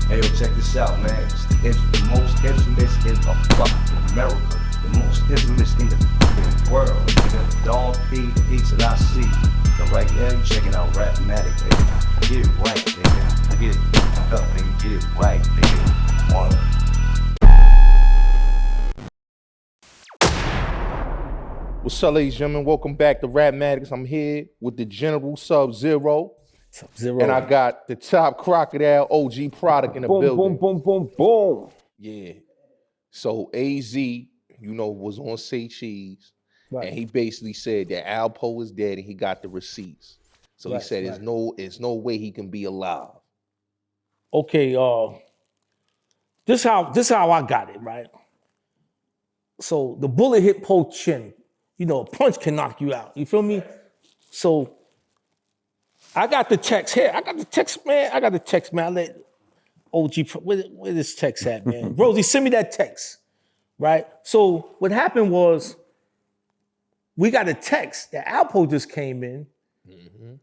Hey, yo, check this out, man. It's the most infamous in the fucking America. The most infamous in the fucking world. Nigga, dog, feed, eats, and I see. So right there, you checking out RapMatic, nigga. Get it right, nigga. Get it fucked up, nigga. Get it right, nigga. One. What's up, ladies and gentlemen? Welcome back to RapMatic. I'm here with the General Sub-Zero. Sub-Zero. And I got the top crocodile OG product in the building. Boom, boom, boom, boom. Yeah. So Azie, you know, was on Say Cheese. Right. And he basically said that Alpo was dead and he got the receipts. So he said there's no way he can be alive. Okay, this how I got it, right? So the bullet hit Poe's chin. You know, a punch can knock you out. You feel me? So I got the text here. I got the text, man. I let OG, where this text at, man? Rosie, send me that text, right? So what happened was we got a text that Alpo just came in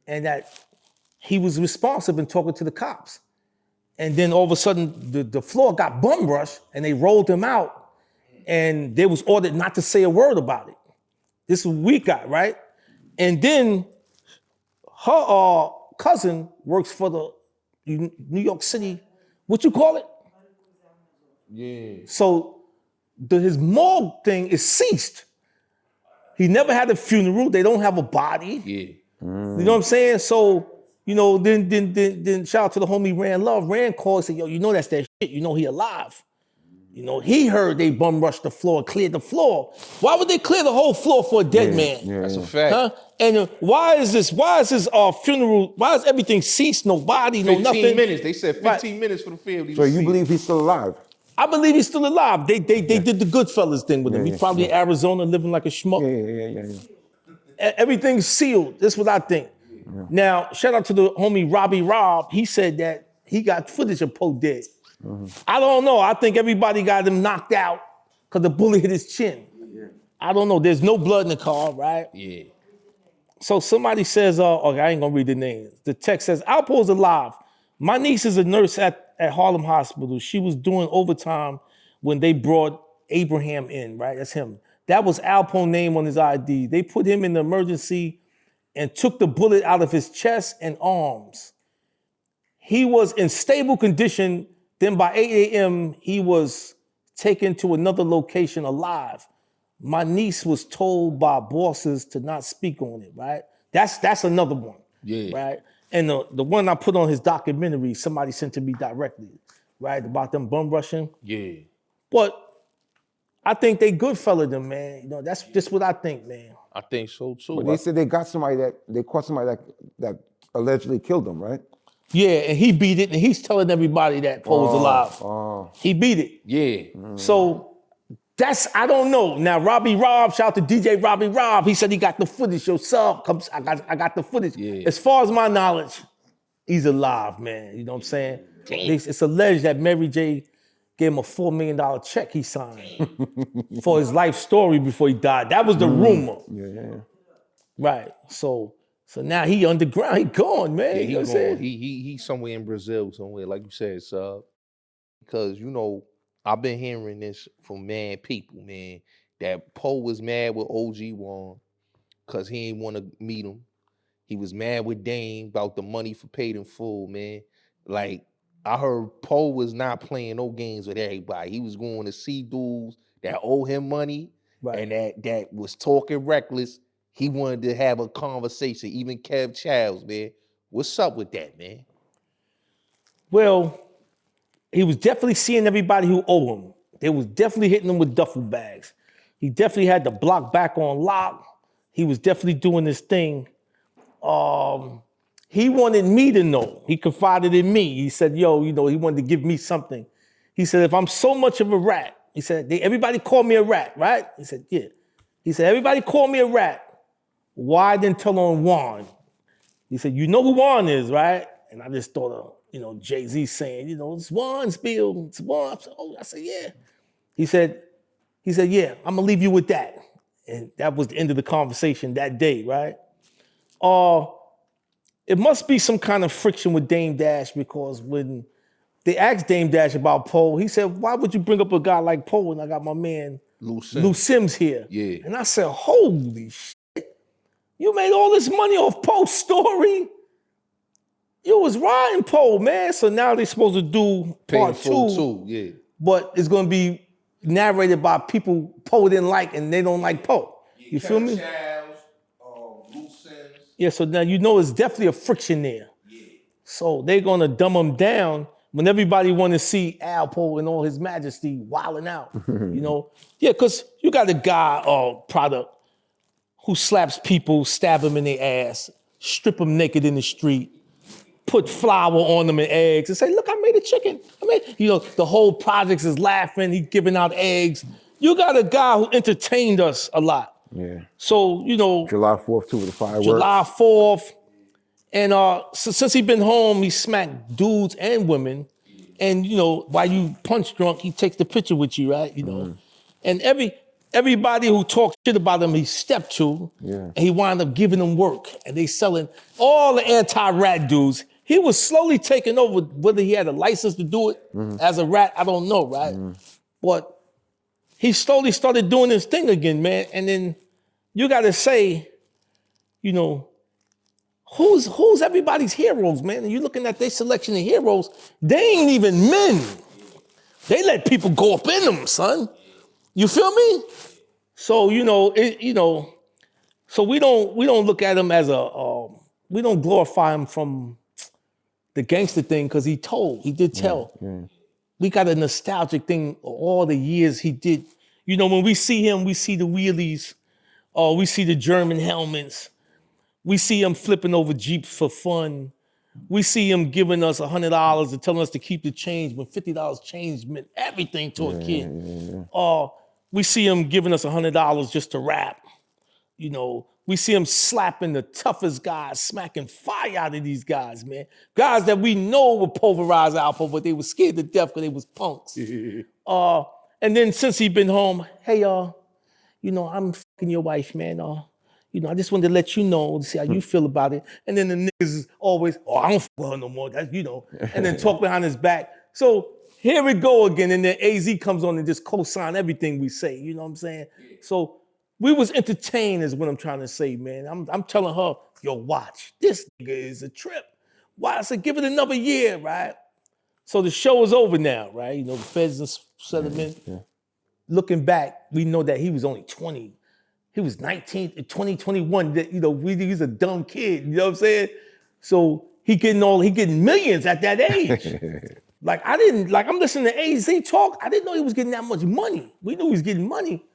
and that he was responsive and talking to the cops. And then all of a sudden the floor got bum rushed and they rolled him out and they was ordered not to say a word about it. This is what we got, right? And then her cousin works for the New York City, what you call it? Yeah. So his morgue thing is ceased. He never had a funeral. They don't have a body. Yeah. You know what I'm saying? So, you know, then shout out to the homie Rand Love. Rand called and said, yo, you know that's that shit. You know he alive. You know, he heard they bum rushed the floor, cleared the floor. Why would they clear the whole floor for a dead man? Yeah, that's a fact. Huh? And why is this funeral, why is everything ceased? No body, no nothing. 15 minutes. They said 15 minutes for the family. So you believe he's still alive? I believe he's still alive. They did the Goodfellas thing with him. He's probably in Arizona living like a schmuck. Yeah. Everything's sealed. That's what I think. Yeah. Now, shout out to the homie Robbie Rob. He said that he got footage of Poe dead. I don't know. I think everybody got him knocked out because the bullet hit his chin. Yeah. I don't know. There's no blood in the car, right? Yeah. So somebody says, okay, I ain't gonna read the names. The text says, Alpo's alive. My niece is a nurse at Harlem Hospital. She was doing overtime when they brought Abraham in, right? That's him. That was Alpo's name on his ID. They put him in the emergency and took the bullet out of his chest and arms. He was in stable condition. Then by 8 a.m., he was taken to another location alive. My niece was told by bosses to not speak on it, right? That's another one, right? And the one I put on his documentary, somebody sent to me directly, right? About them bum rushing. Yeah. But I think they good fella them, man. You know, that's just what I think, man. I think so too. But they said they caught somebody that allegedly killed him, right? Yeah, and he beat it, and he's telling everybody that Poe's alive. He beat it. Yeah. So I don't know. Now, Robbie Rob, shout out to DJ Robbie Rob. He said he got the footage. Yo, sub, I got the footage. Yeah. As far as my knowledge, he's alive, man. You know what I'm saying? It's alleged that Mary J gave him a $4 million check he signed for his life story before he died. That was the rumor. Yeah. Right. So now he underground. He gone, man. Yeah, you know what I'm saying? He's somewhere in Brazil, somewhere, like you said, sub. Because, you know, I've been hearing this from people, man, that Poe was mad with OG Wan because he didn't want to meet him. He was mad with Dame about the money for paid in full, man. Like, I heard Poe was not playing no games with everybody. He was going to see dudes that owe him money and that was talking reckless. He wanted to have a conversation, even Kev Childs, man. What's up with that, man? Well, he was definitely seeing everybody who owe him. They was definitely hitting him with duffel bags. He definitely had the block back on lock. He was definitely doing this thing. He wanted me to know. He confided in me. He said, yo, you know, he wanted to give me something. He said, if I'm so much of a rat, he said, everybody call me a rat, right? He said, yeah. He said, everybody call me a rat. Why didn't tell on Juan? He said, you know who Juan is, right? And I just thought of, you know, Jay-Z saying, you know, it's Juan's bill, it's Juan. I said, yeah. He said, yeah, I'm gonna leave you with that. And that was the end of the conversation that day, right? It must be some kind of friction with Dame Dash because when they asked Dame Dash about Poe. He said, why would you bring up a guy like Poe when I got my man Lou Lou Sims here? Yeah. And I said, holy shit. You made all this money off Poe's story? You was riding Poe, man. So now they're supposed to do part two. Yeah. But it's going to be narrated by people Poe didn't like and they don't like Poe. You feel me? Lou Sims. Yeah, so now you know it's definitely a friction there. Yeah. So they're going to dumb him down when everybody want to see Alpo in all his majesty wilding out, you know? Yeah, because you got a guy, product, who slaps people, stab them in their ass, strip them naked in the street, put flour on them and eggs, and say, look, I made a chicken. You know, the whole project is laughing, he's giving out eggs. You got a guy who entertained us a lot. Yeah. So, you know. July 4th, too, with the fireworks. July 4th. And since he been home, he smacked dudes and women. And, you know, while you punch drunk, he takes the picture with you, right? You know. And everybody who talks shit about him, he stepped to. Yeah. And he wound up giving them work. And they selling all the anti-rat dudes. He was slowly taking over. Whether he had a license to do it as a rat, I don't know, right? But he slowly started doing his thing again, man. And then you got to say, you know, who's everybody's heroes, man? And you're looking at their selection of heroes, they ain't even men. They let people go up in them, son. You feel me? So, you know, so we don't look at him as we don't glorify him from the gangster thing because he did tell. Yeah. We got a nostalgic thing all the years he did. You know, when we see him, we see the wheelies, we see the German helmets. We see him flipping over Jeeps for fun. We see him giving us $100 and telling us to keep the change when $50 change meant everything to a kid. We see him giving us $100 just to rap. You know, we see him slapping the toughest guys, smacking fire out of these guys, man. Guys that we know would pulverize Alpo, but they were scared to death because they was punks. And then since he been home, hey, you know, I'm fucking your wife, man. You know, I just wanted to let you know, to see how you feel about it. And then the niggas is always, I don't fuck with her no more. That's, you know, and then talk behind his back. So here we go again. And then AZ comes on and just co-sign everything we say. You know what I'm saying? So we was entertained is what I'm trying to say, man. I'm telling her, yo, watch. This nigga is a trip. Why? I said, give it another year, right? So the show is over now, right? You know, the feds and settlement. Yeah. Looking back, we know that he was only 20. He was 19, 20, 21. You know, he's a dumb kid. You know what I'm saying? So he getting millions at that age. I'm listening to AZ talk. I didn't know he was getting that much money. We knew he was getting money.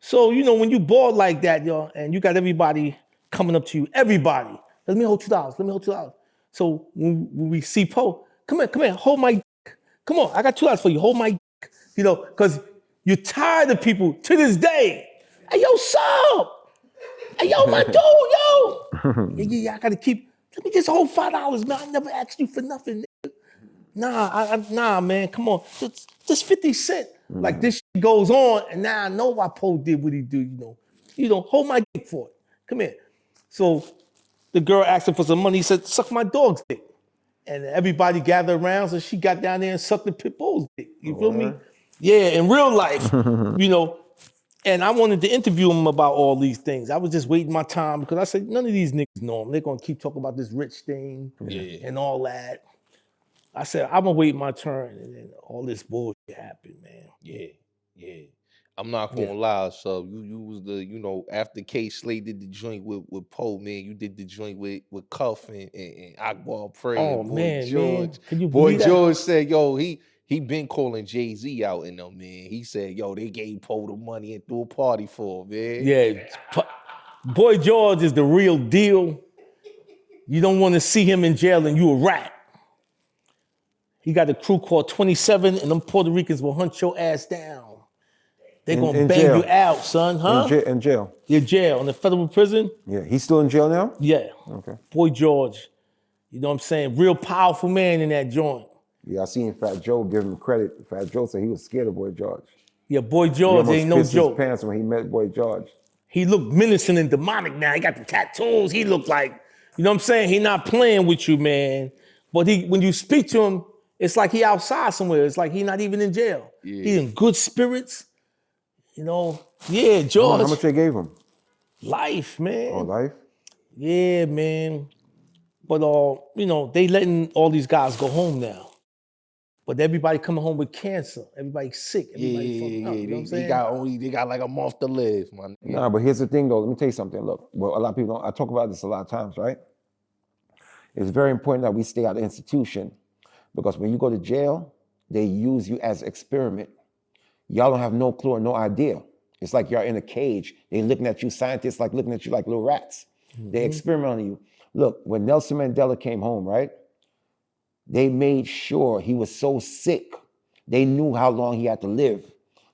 So, you know, when you ball like that, yo, and you got everybody coming up to you, everybody, let me hold $2. So when we see Poe, come here, hold my dick. Come on, I got $2 for you, hold my dick. You know, because you're tired of people to this day. Hey, yo, sup? Hey, yo, my dude, yo. Yeah, I gotta let me just hold $5, man. I never asked you for nothing, nigga. Nah, man, come on. Just 50 cents. Like this shit goes on, and now I know why Poe did what he did, you know. You know, hold my dick for it. Come here. So the girl asked him for some money. He said, suck my dog's dick. And everybody gathered around, so she got down there and sucked the pit bull's dick. You feel me? Yeah, in real life, you know. And I wanted to interview him about all these things. I was just waiting my time because I said, none of these niggas know him. They're going to keep talking about this rich thing and all that. I said, I'm going to wait my turn. And then all this bullshit happened, man. Yeah. I'm not going to lie, so you was the, you know, after K Slade did the joint with Poe, man, you did the joint with Cuff and Akbar Prey. Oh, Boy man, George. man. Can you Boy believe that? George said, yo, he been calling Jay-Z out in them, man. He said, yo, they gave Poe the money and threw a party for him, man. Yeah. Boy George is the real deal. You don't want to see him in jail and you a rat. He got a crew called 27 and them Puerto Ricans will hunt your ass down. They're going to bang jail. you out, son, huh? In jail. You're in jail, in the federal prison? Yeah, he's still in jail now? Yeah. Okay. Boy George, you know what I'm saying? Real powerful man in that joint. Yeah, I seen Fat Joe give him credit. Fat Joe said he was scared of Boy George. Yeah, Boy George ain't no pissed joke. His pants when he met Boy George. He looked menacing and demonic now. He got the tattoos. He looked like, you know what I'm saying? He not playing with you, man. But when you speak to him, it's like he outside somewhere. It's like he not even in jail. Yeah. He in good spirits. You know, yeah, George. How much they gave him? Life, man. Oh, life? Yeah, man. But you know, they letting all these guys go home now. But everybody coming home with cancer. Everybody sick. Everybody fucked up. You know what I'm saying? They got like a month to live, man. Nah, but here's the thing though. Let me tell you something. Look, well, a lot of people don't, I talk about this a lot of times, right? It's very important that we stay out of the institution because when you go to jail, they use you as experiment. Y'all don't have no clue or no idea. It's like you're in a cage. They looking at you, scientists like looking at you like little rats. They experiment on you. Look, when Nelson Mandela came home, right? They made sure he was so sick. They knew how long he had to live.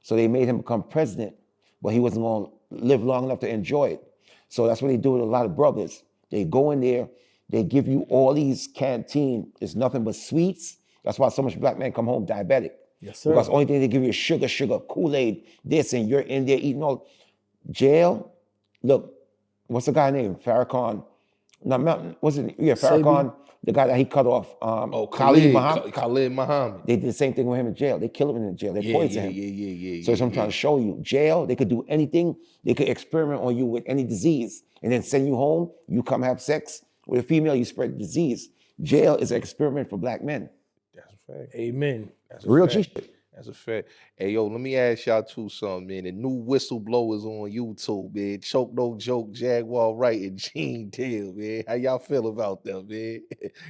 So they made him become president, but he wasn't going to live long enough to enjoy it. So that's what they do with a lot of brothers. They go in there, they give you all these canteen. It's nothing but sweets. That's why so much black men come home diabetic. Yes, sir. Because the only thing they give you is sugar, Kool-Aid, this, and you're in there eating all. Jail, look, what's the guy named? Farrakhan. No, what's it? Yeah, Farrakhan, the guy that he cut off. Khalid Muhammad. Khalid Muhammad. They did the same thing with him in jail. They kill him in jail. They poison him. Yeah. So that's what I'm trying to show you. Jail, they could do anything. They could experiment on you with any disease and then send you home. You come have sex with a female, you spread the disease. Jail is an experiment for black men. That's a fact. Amen. That's a Real fact. G shit. That's a fact. Hey, yo, let me ask y'all too something, man. The new whistleblowers on YouTube, man. Choke No Joke, Jaguar Wright, and Gene Deal, man. How y'all feel about them, man?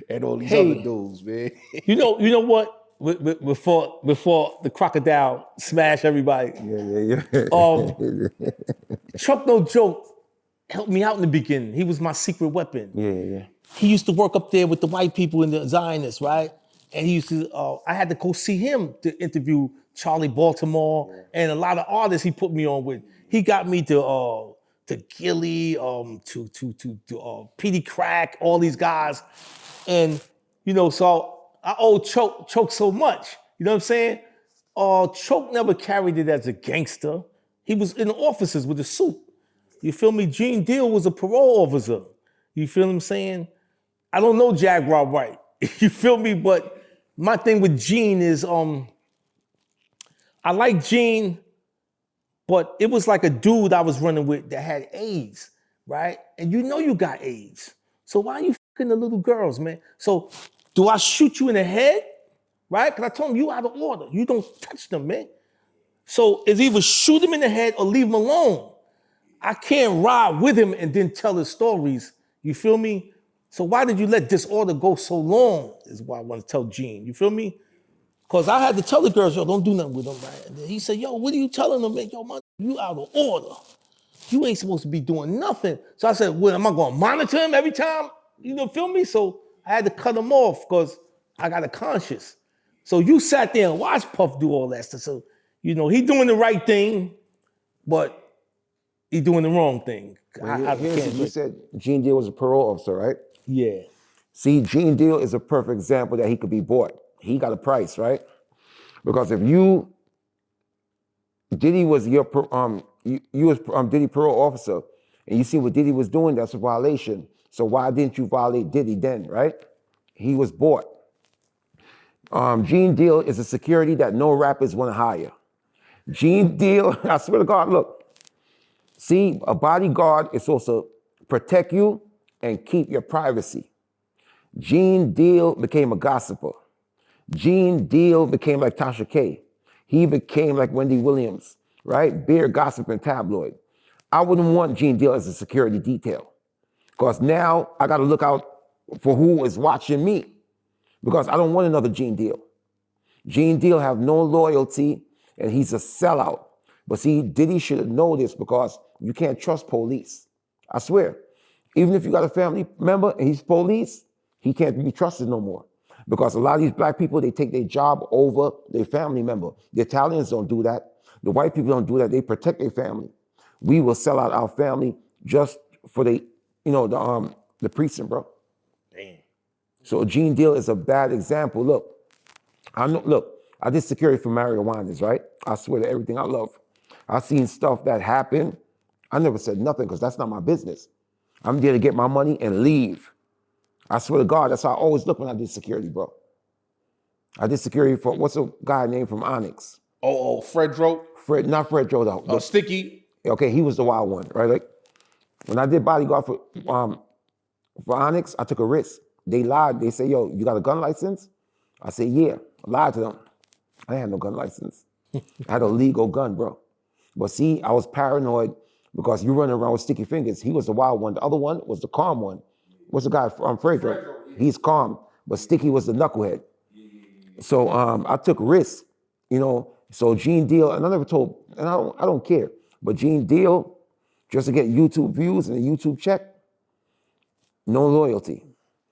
And all these other dudes, man. You know what? Before the crocodile smash everybody. Yeah. Chuck No Joke helped me out in the beginning. He was my secret weapon. Yeah. He used to work up there with the white people and the Zionists, right? And he used to, I had to go see him to interview Charlie Baltimore and a lot of artists he put me on with. He got me to Gilly, to Petey Crack, all these guys. And, you know, so I owe Choke so much. You know what I'm saying? Choke never carried it as a gangster. He was in the offices with a suit. You feel me? Gene Deal was a parole officer. You feel what I'm saying? I don't know Jaguar Wright. You feel me? But my thing with Gene is, I like Gene, but it was like a dude I was running with that had AIDS, right? And you know you got AIDS. So why are you fucking the little girls, man? So do I shoot you in the head, right? Because I told him you out of order. You don't touch them, man. So it's either shoot him in the head or leave him alone. I can't ride with him and then tell his stories. You feel me? So why did you let disorder go so long is what I want to tell Gene. You feel me? Because I had to tell the girls, yo, don't do nothing with him, right? And then he said, yo, what are you telling them, man? Yo, man, you out of order. You ain't supposed to be doing nothing. So I said, well, am I going to monitor him every time? You know, feel me? So I had to cut him off because I got a conscience. So you sat there and watched Puff do all that stuff. So, you know, he doing the right thing, but he doing the wrong thing. You said Gene Deal was a parole officer, right? Yeah. See, Gene Deal is a perfect example that he could be bought. He got a price, right? Because if Diddy was your Diddy parole officer, and you see what Diddy was doing, that's a violation. So why didn't you violate Diddy then, right? He was bought. Gene Deal is a security that no rappers want to hire. Gene Deal, I swear to God, look. See, a bodyguard is supposed to protect you and keep your privacy. Gene Deal became a gossiper. Gene Deal became like Tasha K. He became like Wendy Williams, right? Beer, gossip, and tabloid. I wouldn't want Gene Deal as a security detail because now I got to look out for who is watching me because I don't want another Gene Deal. Gene Deal have no loyalty and he's a sellout. But see, Diddy should have known this because you can't trust police. I swear. Even if you got a family member and he's police, he can't be trusted no more. Because a lot of these black people, they take their job over their family member. The Italians don't do that. The white people don't do that. They protect their family. We will sell out our family just for the precinct, bro. Damn. So Gene Deal is a bad example. Look, I did security for marijuanas, right? I swear to everything I love. I seen stuff that happened. I never said nothing because that's not my business. I'm there to get my money and leave. I swear to God, that's how I always look when I did security, bro. I did security for, what's a guy named from Onyx? Oh, Fredro. Not Fred Joe though. Sticky. Okay, he was the wild one, right? Like when I did bodyguard for Onyx, I took a risk. They lied. They say, "Yo, you got a gun license?" I said, "Yeah." I lied to them. I had no gun license. I had a legal gun, bro. But see, I was paranoid because you running around with sticky fingers. He was the wild one. The other one was the calm one. What's the guy from Fredro? He's calm, but Sticky was the knucklehead. So I took risks, you know. So Gene Deal, and I never told, and I don't care. But Gene Deal, just to get YouTube views and a YouTube check, no loyalty.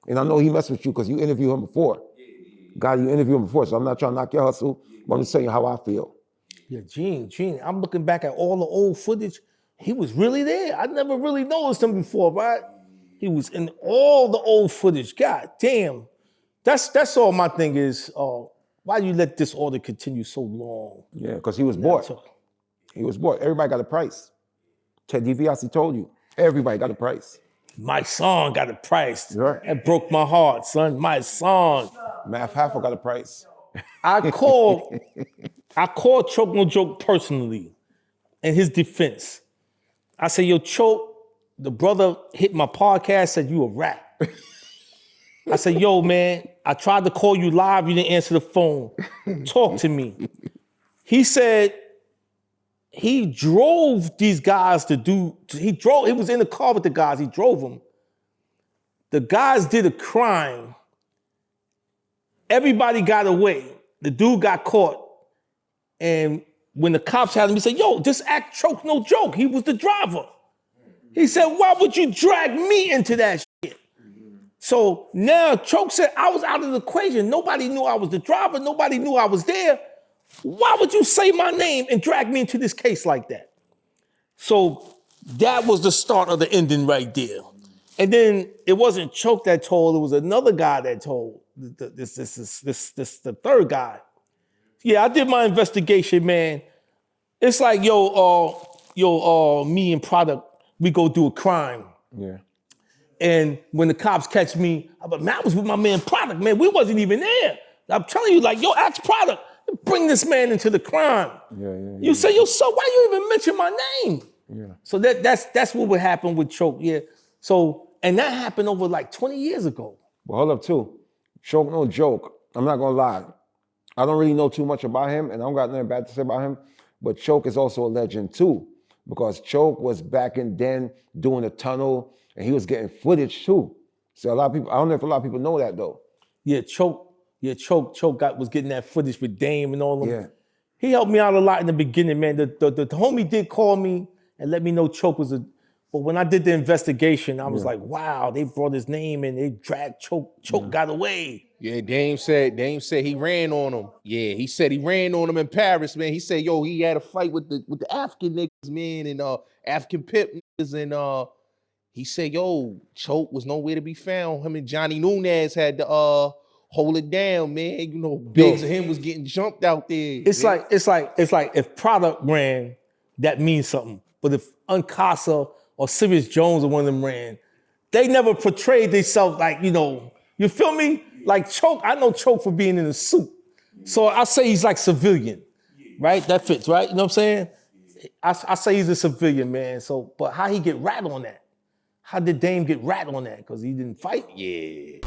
And I know he messed with you because you interviewed him before. God, you interviewed him before, so I'm not trying to knock your hustle, but I'm just telling you how I feel. Yeah, Gene, I'm looking back at all the old footage. He was really there. I never really noticed him before, right? He was in all the old footage. God damn. That's all my thing is. Why you let this order continue so long? Yeah, because he was bought. He was bought. Everybody got a price. Ted DiBiase told you. Everybody got a price. My song got a price. Right. That broke my heart, son. My song. Math Halfer got a price. I called Choke No Joke personally in his defense. I said, yo, Choke, the brother hit my podcast, said you a rap. I said, yo, man, I tried to call you live, you didn't answer the phone. Talk to me. He said he drove these guys he was in the car with the guys, he drove them. The guys did a crime. Everybody got away. The dude got caught. And when the cops had him, he said, yo, just act Choke No Joke. He was the driver. He said, why would you drag me into that shit? So now Choke said, I was out of the equation. Nobody knew I was the driver. Nobody knew I was there. Why would you say my name and drag me into this case like that? So that was the start of the ending right there. And then it wasn't Choke that told, it was another guy that told. This the third guy. Yeah, I did my investigation, man. It's like, me and Product, we go do a crime. Yeah. And when the cops catch me, I'm like, man, I was with my man Product, man. We wasn't even there. I'm telling you, like, yo, ask Product, bring this man into the crime. Yeah. You say, yo, so why you even mention my name? Yeah. So that's what would happen with Choke, yeah. So, and that happened over like 20 years ago. Well, hold up too. Choke No Joke. I'm not gonna lie. I don't really know too much about him, and I don't got nothing bad to say about him. But Choke is also a legend too, because Choke was back in then doing a tunnel, and he was getting footage too. So a lot of people, I don't know if a lot of people know that though. Yeah, Choke was getting that footage with Dame and all of them. Yeah. He helped me out a lot in the beginning, man. The homie did call me and let me know Choke was but when I did the investigation, I was like, wow, they brought his name and they dragged Choke. Choke got away. Yeah, Dame said he ran on him. Yeah, he said he ran on him in Paris, man. He said, yo, he had a fight with the African niggas, man, and African pimp niggas, and he said, yo, Choke was nowhere to be found. Him and Johnny Nunez had to hold it down, man. You know, Biggs and him was getting jumped out there. It's like if Product ran, that means something. But if Uncasa or Sirius Jones or one of them ran, they never portrayed themselves like, you feel me? Like Choke, I know Choke for being in a suit. So I say he's like civilian, right? That fits, right? You know what I'm saying? I say he's a civilian, man. So, but how he get rat on that? How did Dame get rat on that? Because he didn't fight? Yeah.